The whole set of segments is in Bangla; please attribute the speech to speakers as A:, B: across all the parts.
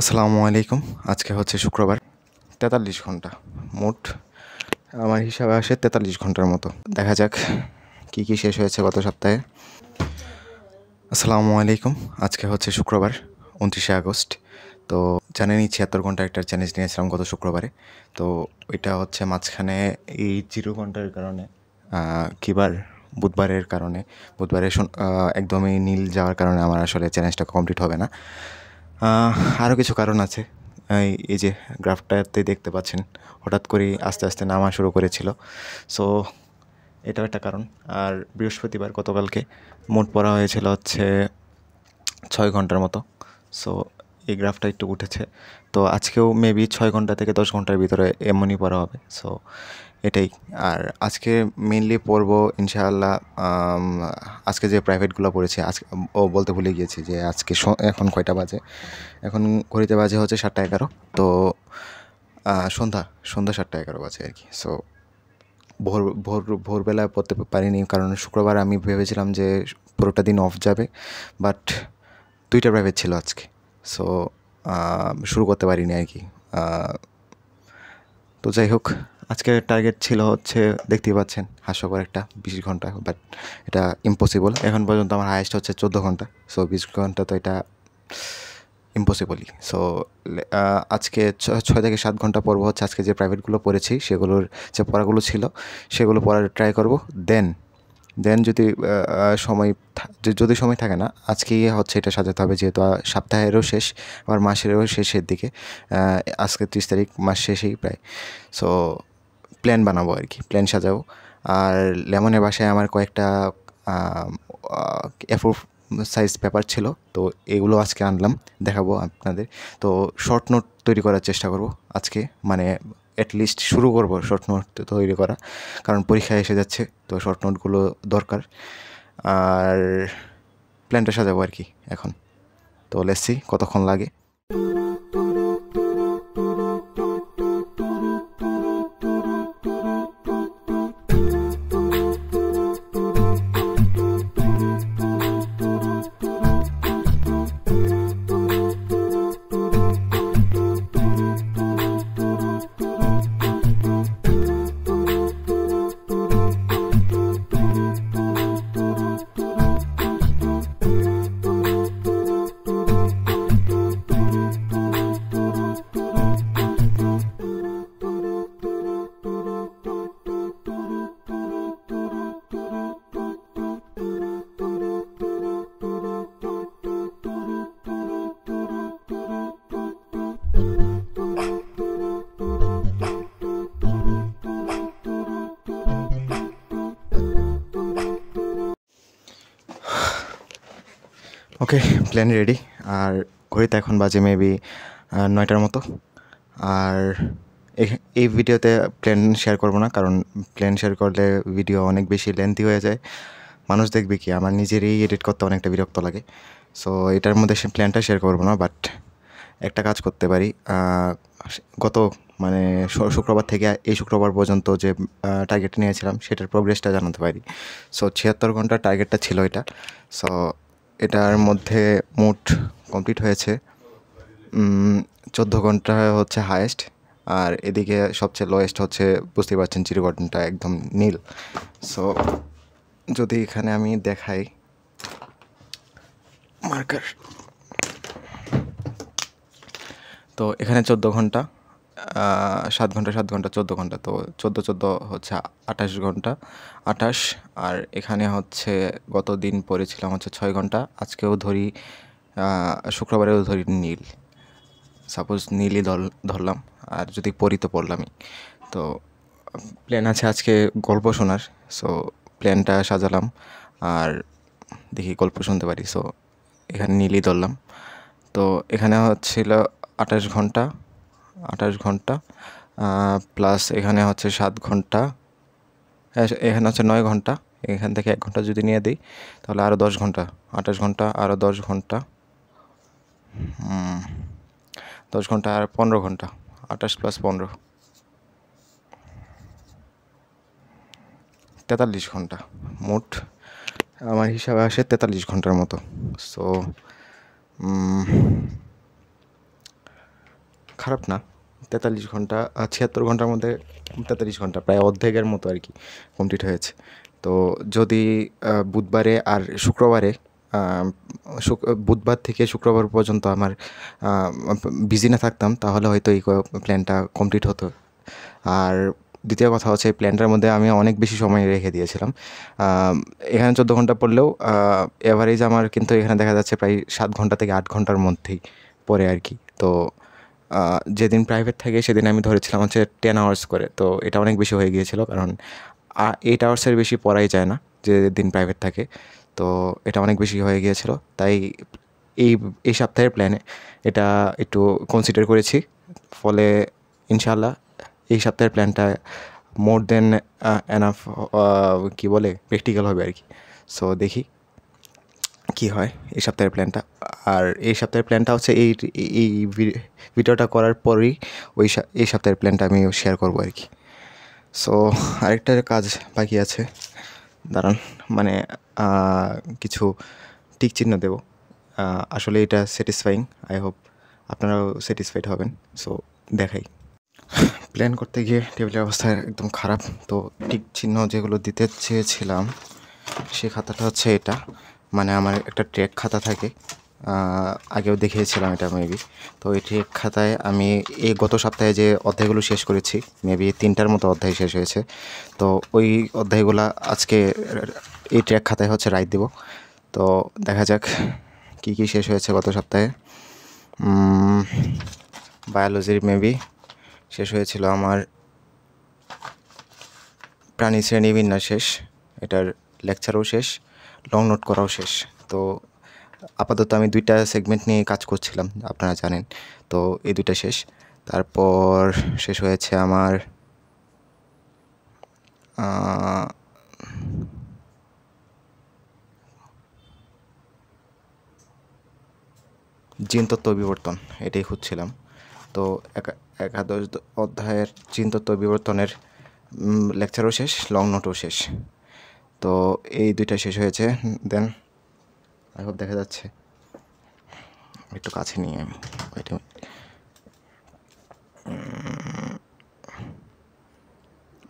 A: আসসালামু আলাইকুম। আজকে হচ্ছে শুক্রবার। ৪৩ ঘন্টা মোট আমার হিসাবে আসে ৪৩ ঘন্টার মতো। দেখা যাক কী শেষ হয়েছে গত সপ্তাহে। আসসালামু আলাইকুম। আজকে হচ্ছে শুক্রবার ২৯শে আগস্ট। তো জানেনই ৭৬ ঘন্টার একটা চ্যালেঞ্জ নিয়েছিলাম গত শুক্রবারে। তো ওইটা হচ্ছে মাঝখানে এই ০ ঘন্টার কারণে কিবার বুধবারের কারণে বুধবারে একদমই নীল যাওয়ার কারণে আমার আসলে চ্যালেঞ্জটা কমপ্লিট হবে না। আরও কিছু কারণ আছে। এই যে গ্রাফটাতে দেখতে পাচ্ছেন হঠাৎ করেই আস্তে আস্তে নামা শুরু করেছিল। সো এটাও একটা কারণ। আর বৃহস্পতিবার গতকালকে মোট পড়া হয়েছিল হচ্ছে ৬ ঘন্টার মতো। সো এই গ্রাফটা একটু উঠেছে। তো আজকেও মেবি ৬ ঘন্টা থেকে ১০ ঘন্টার ভিতরে এমনই পড়া হবে। সো এটাই। আর আজকে মেইনলি পড়বো ইনশাআল্লাহ। আজকে যে প্রাইভেটগুলো পড়েছি আজকে বলতে ভুলে গিয়েছি যে আজকে এখন কয়টা বাজে। এখন ঘড়িতে বাজে হচ্ছে ৭টা ১১। তো সন্ধ্যা ৭টা ১১ বাজে আর কি। সো ভোরবেলা পড়তে পারিনি, কারণ শুক্রবার আমি ভেবেছিলাম যে পুরোটা দিন অফ যাবে, বাট 2টা প্রাইভেট ছিল আজকে। সো শুরু করতে পারিনি আর কি। তো যাই হোক, আজকের টার্গেট ছিল হচ্ছে দেখতেই পাচ্ছেন হাস্যকর একটা ২০ ঘন্টা, বাট এটা ইম্পসিবল। এখন পর্যন্ত আমার হায়েস্ট হচ্ছে ১৪ ঘন্টা। সো ২০ ঘন্টা তো এটা ইম্পসিবলই। সো আজকে ৬ থেকে ৭ ঘন্টা পড়ব হচ্ছে আজকে যে প্রাইভেটগুলো পড়েছি সেগুলোর যে পড়াগুলো ছিল সেগুলো পড়ার ট্রাই করব। দেন যদি যদি সময় থাকে না, আজকেই হচ্ছে এটা সাজাতে হবে, যেহেতু সপ্তাহেরও শেষ আবার মাসেরও শেষের দিকে। আজকে ৩০ তারিখ, মাস শেষেই প্রায়। সো প্ল্যান বানাবো আর কি, প্ল্যান সাজাবো। আর লেমনের বাসায় আমার কয়েকটা A4 সাইজ পেপার ছিল, তো এগুলো আজকে আনলাম, দেখাবো আপনাদের। তো শর্ট নোট তৈরি করার চেষ্টা করব আজকে, মানে অ্যাটলিস্ট শুরু করব শর্ট নোট তৈরি করা, কারণ পরীক্ষা এসে যাচ্ছে, তো শর্ট নোটগুলো দরকার। আর প্ল্যানটা সাজাবো আর কি এখন। তো লেটস সি কতক্ষণ লাগে। ওকে, প্ল্যান রেডি। আর ঘড়িতে এখন বাজে মেবি ৯টার মতো। আর এই ভিডিওতে প্ল্যান শেয়ার করব না, কারণ প্ল্যান শেয়ার করলে ভিডিও অনেক বেশি লেন্থি হয়ে যায়। মানুষ দেখবে কি, আমার নিজেরই এডিট করতে অনেকটা বিরক্ত লাগে। সো এটার মধ্যে প্ল্যানটা শেয়ার করব না, বাট একটা কাজ করতে পারি। গত মানে শুক্রবার থেকে এই শুক্রবার পর্যন্ত যে টার্গেট নিয়েছিলাম সেটার প্রোগ্রেসটা জানাতে পারি। সো ৭৬ ঘন্টার টার্গেটটা ছিল এটা। সো এটার মধ্যে মোট কমপ্লিট হয়েছে ১৪ ঘন্টা হচ্ছে হায়েস্ট। আর এদিকে সবচেয়ে লোয়েস্ট হচ্ছে, বুঝতেই পারছেন, ০ ঘন্টা একদম নীল। সো যদি এখানে আমি দেখাই মার্কার, তো এখানে ১৪ ঘন্টা, ৭ ঘন্টা ৭ ঘন্টা ১৪ ঘন্টা, তো ১৪ হচ্ছে ২৮ ঘন্টা ২৮। আর এখানে হচ্ছে গত দিন পড়েছিলাম হচ্ছে ৬ ঘন্টা। আজকেও ধরি, শুক্রবারেও ধরি নীল, সাপোজ নীলই ধরলাম। আর যদি পড়ি তো পড়লামই। তো প্ল্যান আছে আজকে গল্প শোনার। সো প্ল্যানটা সাজালাম, আর দেখি গল্প শুনতে পারি। সো এখানে নীলই ধরলাম। তো এখানে হচ্ছিল ২৮ ঘন্টা ২৮ ঘন্টা প্লাস এখানে হচ্ছে ৭ ঘন্টা, এখানে হচ্ছে ৯ ঘন্টা। এখান থেকে ১ ঘন্টা যদি নিয়ে দিই তাহলে আরও ১০ ঘন্টা, ২৮ ঘন্টা আরও ১০ ঘন্টা, ১০ ঘন্টা আর ১৫ ঘন্টা, ২৮ প্লাস ১৫, ৪৩ ঘন্টা মোট আমার হিসাবে আসে ৪৩ ঘন্টার মতো। সো খারাপ না। 43 ঘন্টা 76 ঘন্টার মধ্যে 43 ঘন্টা প্রায় অর্ধেকের মতো আর কি কমপ্লিট হয়েছে। তো যদি বুধবারে আর শুক্রবারে বুধবার থেকে শুক্রবার পর্যন্ত আমার বিজি না থাকতাম তাহলে হয়তো এই প্ল্যানটা কমপ্লিট হতো। আর দ্বিতীয় কথা হচ্ছে এই প্ল্যানটার মধ্যে আমি অনেক বেশি সময় রেখে দিয়েছিলাম। এখানে 14 ঘন্টা পড়লেও এভারেজ আমার কিন্তু এখানে দেখা যাচ্ছে প্রায় 7 ঘন্টা থেকে 8 ঘন্টার মধ্যেই পড়ে আর কি। তো যেদিন প্রাইভেট থাকে সেদিন আমি ধরেছিলাম হচ্ছে 10 আওয়ার্স করে। তো এটা অনেক বেশি হয়ে গিয়েছিল, কারণ 8 আওয়ার্সের বেশি পড়াই যায় না যেদিন প্রাইভেট থাকে। তো এটা অনেক বেশি হয়ে গিয়েছিল, তাই এই সপ্তাহের প্ল্যানে এটা একটু কনসিডার করেছি। ফলে ইনশাআল্লাহ এই সপ্তাহের প্ল্যানটা মোর দেন এনাফ কী বলে প্র্যাকটিক্যাল হবে আর কি। সো দেখি কী হয় এই সপ্তাহের প্ল্যানটা। আর এই সপ্তাহের প্ল্যানটা হচ্ছে এই ভিডিওটা করার পরেই এই সপ্তাহের প্ল্যানটা আমি শেয়ার করবো আর কি। সো আরেকটা কাজ বাকি আছে, দাঁড়ান, মানে কিছু টিক চিহ্ন দেব। আসলে এটা স্যাটিসফাইং, আই হোপ আপনারাও স্যাটিসফাইড হবেন। সো দেখাই। প্ল্যান করতে গিয়ে টেবিলের অবস্থা একদম খারাপ। তো টিক চিহ্ন যেগুলো দিতে চেয়েছিলাম সেই খাতাটা হচ্ছে এটা, মানে আমার একটা ট্র্যাক খাতা থাকে, আগেও দেখিয়েছিলাম এটা মেবি। তো এই ট্র্যাক খাতায় আমি এই গত সপ্তাহে যে অধ্যায়গুলো শেষ করেছি, মেবি 3টার মতো অধ্যায় শেষ হয়েছে। তো ওই অধ্যায়গুলো আজকে এই ট্র্যাক খাতায় হচ্ছে রাইট দেব। তো দেখা যাক কী কী শেষ হয়েছে গত সপ্তাহে। বায়োলজির মেবি শেষ হয়েছিল আমার প্রাণী শ্রেণী বিন্যাস শেষ, এটার লেকচারও শেষ, লং নোট করাও শেষ। তো আপাতত আমি 2টা সেগমেন্ট নিয়ে কাজ করছিলাম, আপনারা জানেন। তো এই 2টা শেষ। তারপর শেষ হয়েছে আমার জিনতত্ত্ব বিবর্তন, এটাই খুঁজছিলাম। তো একাদশ অধ্যায়ের জিনতত্ত্ব বিবর্তনের লেকচারও শেষ, লং নোটও শেষ। তো এই 2টা শেষ হয়েছে। দেন আই হোপ দেখা যাচ্ছে, একটু কাছে নিয়ে আমি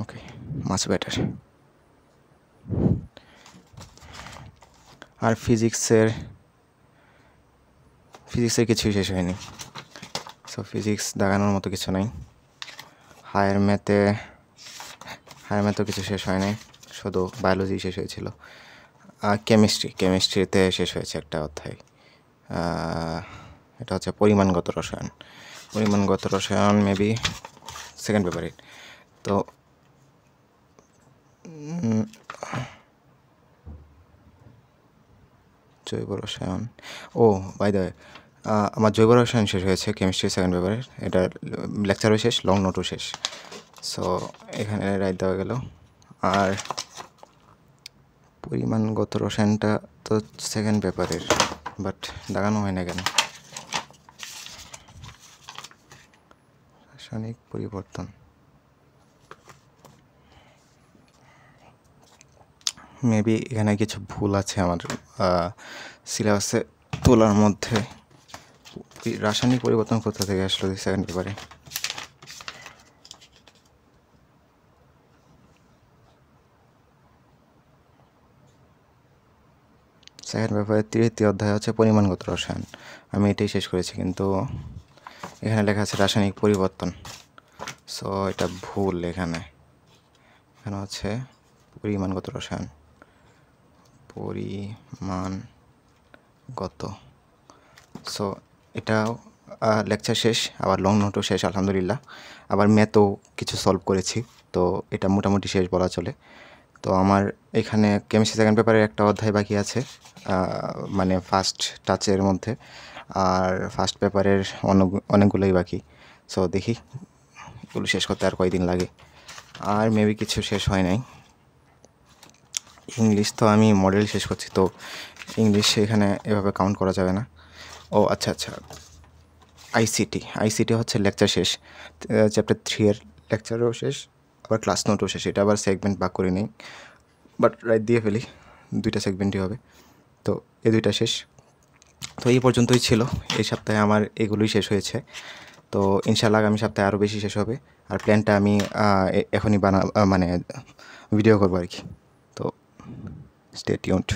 A: ওকে, মাছ বেটার। আর ফিজিক্সের কিছুই শেষ হয়নি। সো ফিজিক্স দাগানোর মতো কিছু নাই। হায়ার ম্যাথও কিছু শেষ হয় নাই, শুধু বায়োলজি শেষ হয়েছিল। কেমিস্ট্রিতে শেষ হয়েছে একটা অধ্যায়, এটা হচ্ছে পরিমাণগত রসায়ন মেবি সেকেন্ড পেপারে। তো জৈব রসায়ন, ও বাই দ্য ওয়ে, আমার জৈব রসায়ন শেষ হয়েছে কেমিস্ট্রি সেকেন্ড পেপারে, এটা লেকচারও শেষ, লং নোটও শেষ। সো এখানে রাইট দেওয়া গেল। আর পরিমাণগত রসায়নটা তো সেকেন্ড পেপারের, বাট দাগানো হয় না কেন? রাসায়নিক পরিবর্তন, মেবি এখানে কিছু ভুল আছে আমার সিলেবাসে তোলার মধ্যে। রাসায়নিক পরিবর্তন কোথা থেকে আসলো সেকেন্ড পেপারে? সেকেন্ড পেপারের 3য় অধ্যায় হচ্ছে পরিমাণগত রসায়ন, আমি এটাই শেষ করেছি, কিন্তু এখানে লেখা আছে রাসায়নিক পরিবর্তন। সো এটা ভুল, এখানে হচ্ছে পরিমাণগত রসায়ন, পরিমাণগত। সো এটাও লেকচার শেষ, আবার লং নোটও শেষ আলহামদুলিল্লাহ। আবার ম্যাথও কিছু সলভ করেছি, তো এটা মোটামুটি শেষ বলা চলে। তো আমার এখানে কেমিস্ট্রি সেকেন্ড পেপারের একটা অধ্যায় বাকি আছে, মানে ফার্স্ট টাচের মধ্যে, আর ফার্স্ট পেপারের অনেকগুলোই বাকি। সো দেখি এগুলো শেষ করতে আর কয়দিন লাগে। আর মেবি কিছু শেষ হয় নাই। ইংলিশ তো আমি মডেল শেষ করছি, তো ইংলিশ এখানে এভাবে কাউন্ট করা যাবে না। ও আচ্ছা, আইসিটি হচ্ছে লেকচার শেষ, চ্যাপ্টার 3-এর লেকচারও শেষ, আবার ক্লাস নোটও শেষ। এটা আবার সেগমেন্ট ভাগ করে নেই, বাট রাইট দিয়ে ফেলি, 2টা সেগমেন্টই হবে। তো এই 2টা শেষ। তো এই পর্যন্তই ছিল এই সপ্তাহে আমার, এগুলোই শেষ হয়েছে। তো ইনশাআল্লাহ আগামী সপ্তাহে আরও বেশি শেষ হবে। আর প্ল্যানটা আমি এখনই মানে ভিডিও করবো আর কি। তো স্টে টিউনড।